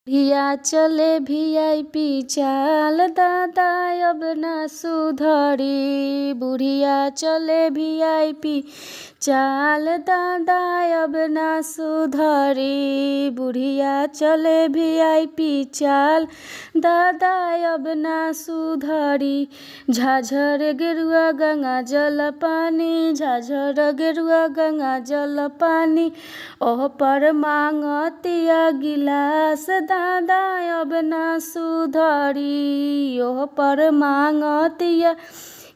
बुढ़िया चले वीआईपी चाल दादा अब ना सुधरी। बुढ़िया चले वीआईपी चाल दादा अब ना सुधरी। बुढ़िया चले वीआईपी चाल दादा अब ना सुधरी। झाझर गेरुआ गंगा जल पानी, झाझर गेरुआ गंगा जल पानी, ओह पर मांगतिया गिलास दादा अब ना सुधरी। ओह पर मांगतिया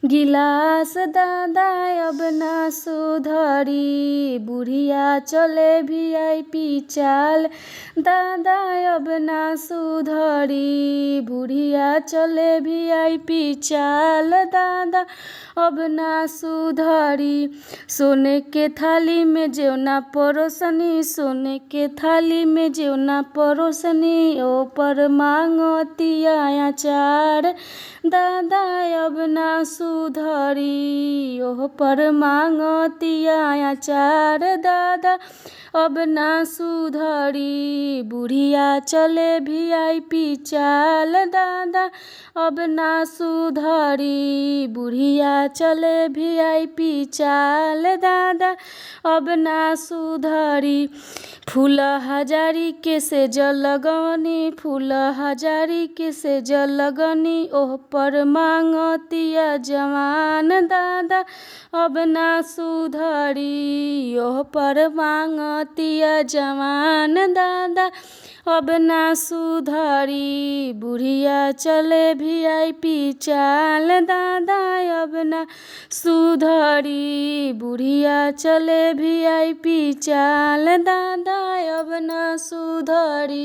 गिलास दादा अब ना सुधरी। बुढ़िया चले वीआईपी चाल दादा अब ना सुधरी। बुढ़िया चले वीआईपी चाल दादा अब ना सुधरी। सोने के थाली में जेवना परोसनी, सोने के थाली में जेवना परोसनी, ओ पर मांगतिया अचार दादा अब ना सुधरी। ओह पर मांगतिया अचार दादा अब ना सुधरी। बुढ़िया चले वीआईपी चाल दादा अब ना सुधरी। बुढ़िया चले वीआईपी चाल दादा अब ना सुधरी। फूल हजारी के से जल लगनी, फूल हजारी के से जल लगनी, ओह पर मांगतिया जवान दादा अब ना सुधरी। ओह पर मांगतिया जवान दादा अब ना सुधरी। बुढ़िया चले वीआईपी चाल दादा अब ना सुधरी। बुढ़िया चले वीआईपी चाल दादा अब ना सुधरी।